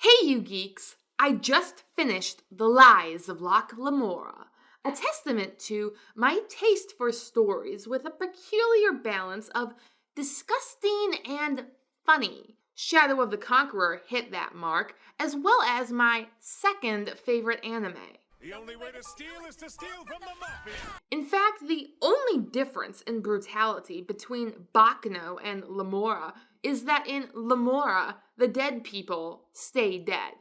Hey you geeks! I just finished The Lies of Locke Lamora, a testament to my taste for stories with a peculiar balance of disgusting and funny. Shadow of the Conqueror hit that mark, as well as my second favorite anime. The only way to steal is to steal from the mafia! In fact, the only difference in brutality between Baccano and Lamora is that in Lamora, the dead people stay dead,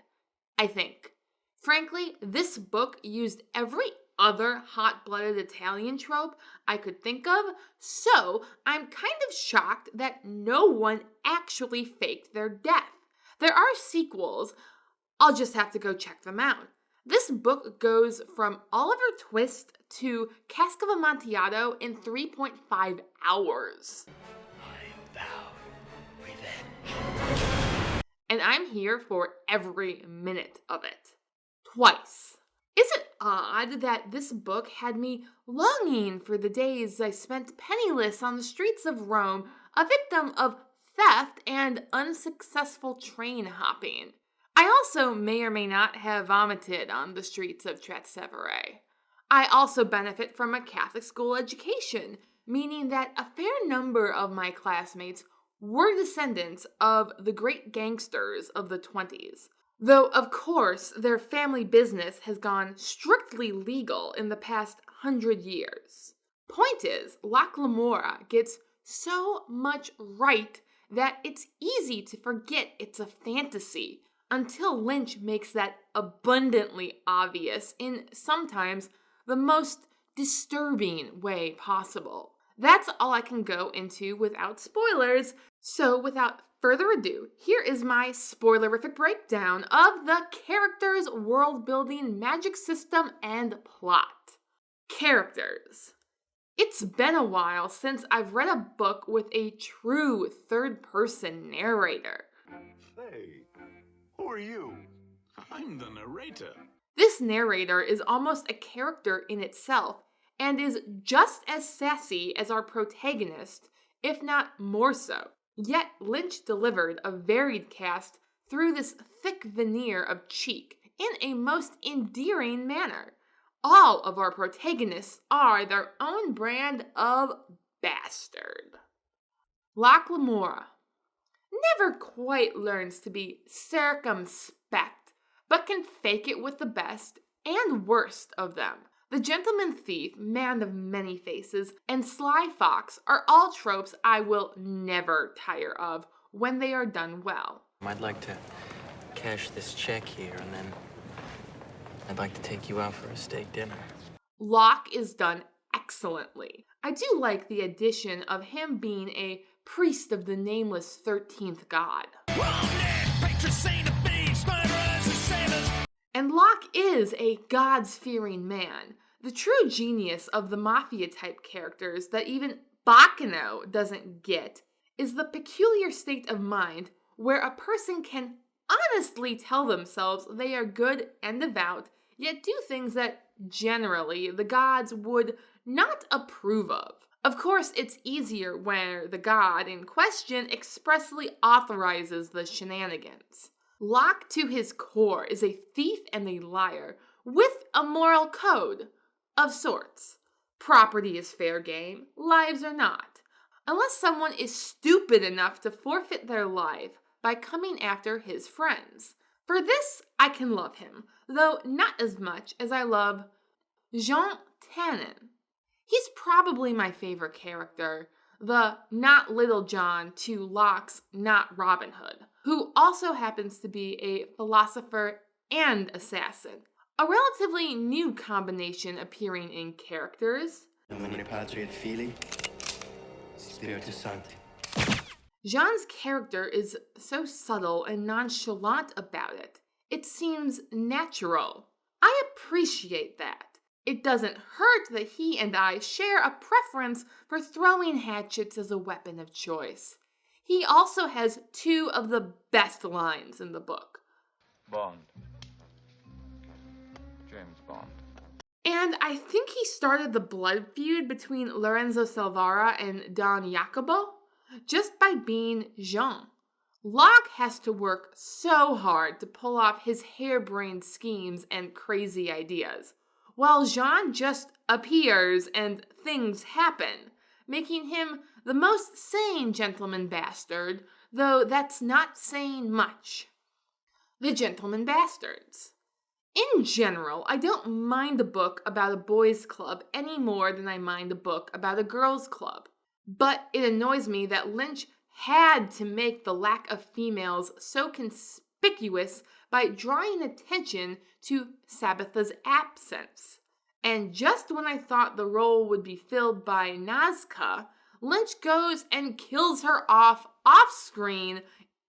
I think. Frankly, this book used every other hot-blooded Italian trope I could think of, so I'm kind of shocked that no one actually faked their death. There are sequels, I'll just have to go check them out. This book goes from Oliver Twist to Cask of Amontillado in 3.5 hours. I vow revenge. And I'm here for every minute of it. Twice. Is it odd that this book had me longing for the days I spent penniless on the streets of Rome, a victim of theft and unsuccessful train hopping? I also may or may not have vomited on the streets of Trastevere. I also benefit from a Catholic school education, meaning that a fair number of my classmates were descendants of the great gangsters of the 20s. Though, of course, their family business has gone strictly legal in the past 100 years. Point is, Locke Lamora gets so much right that it's easy to forget it's a fantasy, until Lynch makes that abundantly obvious in sometimes the most disturbing way possible. That's all I can go into without spoilers, so without further ado, here is my spoilerific breakdown of the characters, world-building, magic system, and plot. Characters. It's been a while since I've read a book with a true third-person narrator. Hey, who are you? I'm the narrator. This narrator is almost a character in itself and is just as sassy as our protagonist, if not more so. Yet Lynch delivered a varied cast through this thick veneer of cheek in a most endearing manner. All of our protagonists are their own brand of bastard. Locke Lamora never quite learns to be circumspect, but can fake it with the best and worst of them. The gentleman thief, man of many faces, and sly fox are all tropes I will never tire of when they are done well. I'd like to cash this check here, and then I'd like to take you out for a steak dinner. Locke is done excellently. I do like the addition of him being a priest of the nameless 13th god. And Locke is a gods-fearing man. The true genius of the mafia-type characters that even Baccano doesn't get is the peculiar state of mind where a person can honestly tell themselves they are good and devout, yet do things that generally the gods would not approve of. Of course, it's easier where the god in question expressly authorizes the shenanigans. Locke, to his core, is a thief and a liar with a moral code of sorts. Property is fair game, lives are not. Unless someone is stupid enough to forfeit their life by coming after his friends. For this, I can love him, though not as much as I love Jean Tannen. He's probably my favorite character, the not Little John to Locke's not Robin Hood, who also happens to be a philosopher and assassin. A relatively new combination appearing in characters. Nomine Patri et Filii, Spiritus Sancti. Jean's character is so subtle and nonchalant about it. It seems natural. I appreciate that. It doesn't hurt that he and I share a preference for throwing hatchets as a weapon of choice. He also has two of the best lines in the book. Bond. James Bond. And I think he started the blood feud between Lorenzo Salvara and Don Jacobo just by being Jean. Locke has to work so hard to pull off his harebrained schemes and crazy ideas, while Jean just appears and things happen, making him the most sane gentleman bastard, though that's not saying much. The Gentleman Bastards. In general, I don't mind a book about a boys' club any more than I mind a book about a girls' club. But it annoys me that Lynch had to make the lack of females so conspicuous by drawing attention to Sabitha's absence. And just when I thought the role would be filled by Nazca, Lynch goes and kills her off-screen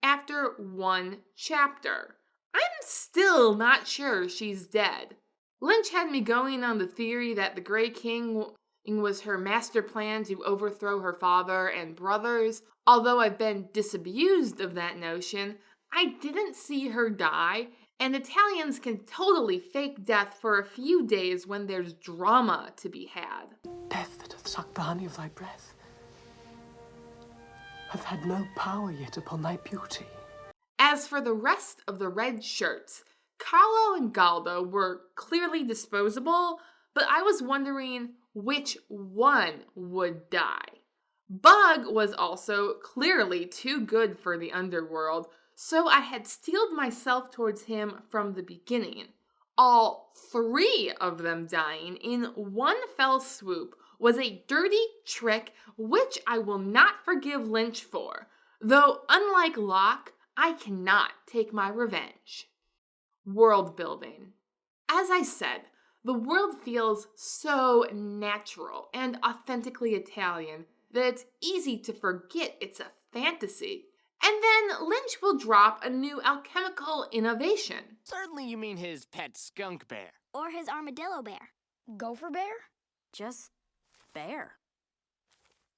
after one chapter. I'm still not sure she's dead. Lynch had me going on the theory that the Grey King was her master plan to overthrow her father and brothers. Although I've been disabused of that notion, I didn't see her die, and Italians can totally fake death for a few days when there's drama to be had. Death that hath sucked the honey of thy breath hath had no power yet upon thy beauty. As for the rest of the red shirts, Carlo and Galdo were clearly disposable, but I was wondering which one would die. Bug was also clearly too good for the underworld, so I had steeled myself towards him from the beginning. All three of them dying in one fell swoop was a dirty trick which I will not forgive Lynch for, though unlike Locke, I cannot take my revenge. World building. As I said, the world feels so natural and authentically Italian that it's easy to forget it's a fantasy. And then Lynch will drop a new alchemical innovation. Certainly you mean his pet skunk bear. Or his armadillo bear. Gopher bear? Just bear.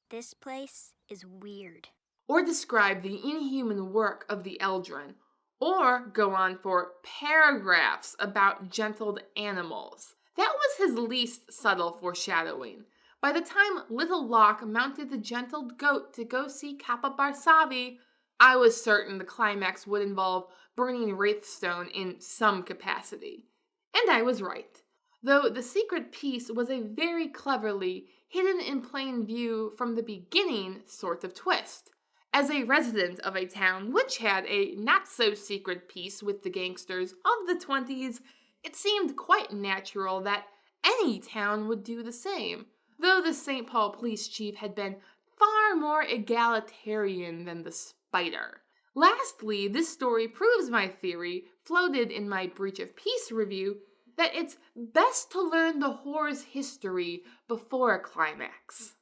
This place is weird. Or describe the inhuman work of the Eldrin. Or go on for paragraphs about gentled animals. That was his least subtle foreshadowing. By the time little Locke mounted the gentled goat to go see Kappa Barsavi, I was certain the climax would involve burning Wraithstone in some capacity. And I was right. Though the secret piece was a very cleverly, hidden in plain view from the beginning sort of twist. As a resident of a town which had a not-so-secret piece with the gangsters of the 20s, it seemed quite natural that any town would do the same, though the St. Paul police chief had been far more egalitarian than the Spider. Lastly, this story proves my theory, floated in my Breach of Peace review, that it's best to learn the whore's history before a climax.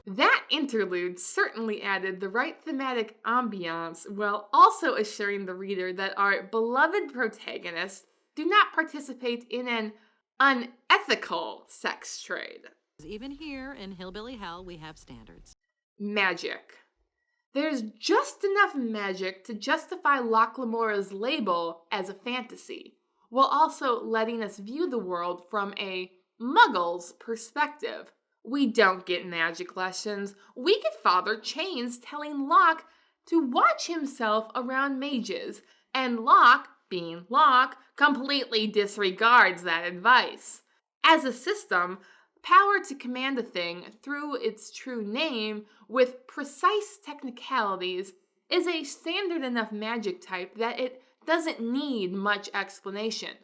That interlude certainly added the right thematic ambiance while also assuring the reader that our beloved protagonists do not participate in an unethical sex trade. Even here in Hillbilly Hell, we have standards. Magic. There's just enough magic to justify Locke Lamora's label as a fantasy, while also letting us view the world from a muggle's perspective. We don't get magic lessons. We get Father Chains telling Locke to watch himself around mages, and Locke, being Locke, completely disregards that advice. As a system, power to command a thing through its true name with precise technicalities is a standard enough magic type that it doesn't need much explanation.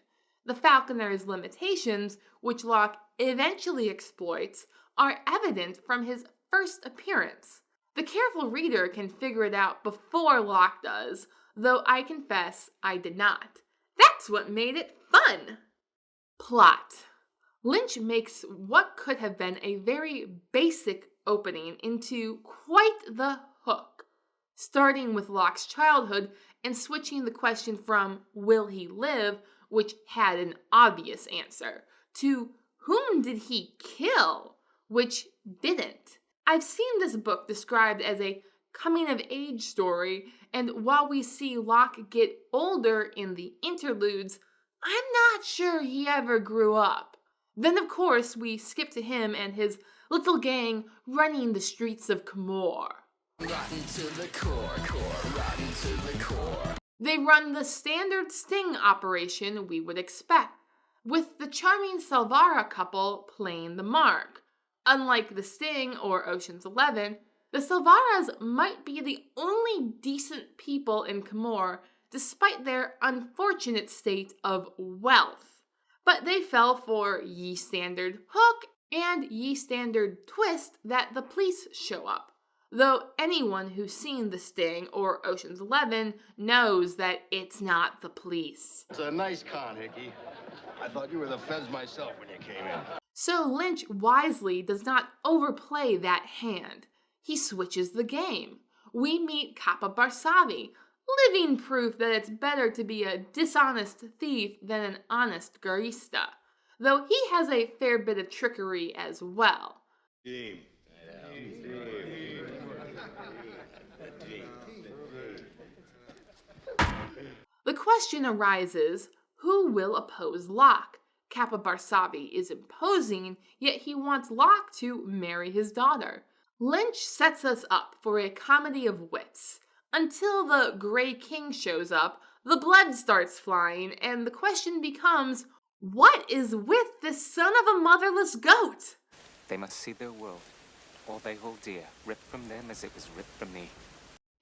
The Falconer's limitations, which Locke eventually exploits, are evident from his first appearance. The careful reader can figure it out before Locke does, though I confess I did not. That's what made it fun! Plot. Lynch makes what could have been a very basic opening into quite the hook, starting with Locke's childhood and switching the question from will he live, which had an obvious answer, to whom did he kill, which didn't. I've seen this book described as a coming-of-age story, and while we see Locke get older in the interludes, I'm not sure he ever grew up. Then, of course, we skip to him and his little gang running the streets of Camor. They run the standard sting operation we would expect, with the charming Salvara couple playing the mark. Unlike the Sting or Ocean's 11, the Salvaras might be the only decent people in Camorra despite their unfortunate state of wealth. But they fell for ye standard hook and ye standard twist that the police show up, though anyone who's seen The Sting or Ocean's 11 knows that it's not the police. It's a nice con, Hickey. I thought you were the feds myself when you came in. So Lynch wisely does not overplay that hand. He switches the game. We meet Capa Barsavi, living proof that it's better to be a dishonest thief than an honest garista, though he has a fair bit of trickery as well. Team. The question arises, who will oppose Locke? Capa Barsavi is imposing, yet he wants Locke to marry his daughter. Lynch sets us up for a comedy of wits. Until the Grey King shows up, the blood starts flying, and the question becomes, what is with this son of a motherless goat? They must see their world, all they hold dear, ripped from them as it was ripped from me.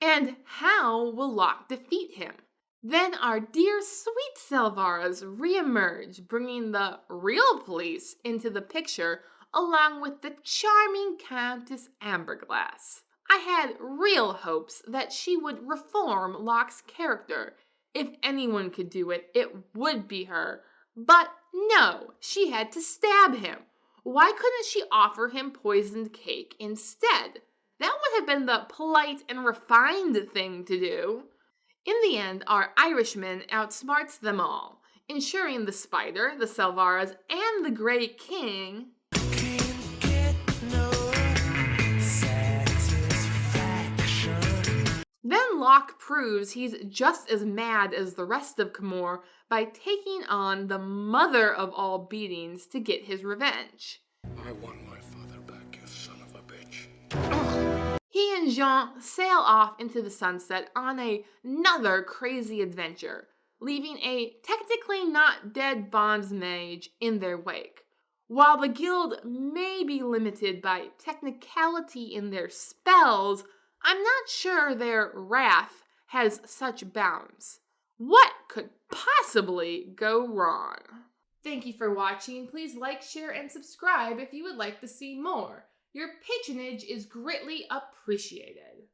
And how will Locke defeat him? Then our dear sweet Salvaras reemerge, bringing the real police into the picture, along with the charming Countess Amberglass. I had real hopes that she would reform Locke's character. If anyone could do it, it would be her. But no, she had to stab him. Why couldn't she offer him poisoned cake instead? That would have been the polite and refined thing to do. In the end, our Irishman outsmarts them all, ensuring the Spider, the Salvaras, and the Grey King Then Locke proves he's just as mad as the rest of Camorra by taking on the mother of all beatings to get his revenge. I want my father back, you son of a bitch. He and Jean sail off into the sunset on another crazy adventure, leaving a technically not dead Bonds mage in their wake. While the guild may be limited by technicality in their spells, I'm not sure their wrath has such bounds. What could possibly go wrong? Thank you for watching. Please like, share, and subscribe if you would like to see more. Your patronage is greatly appreciated.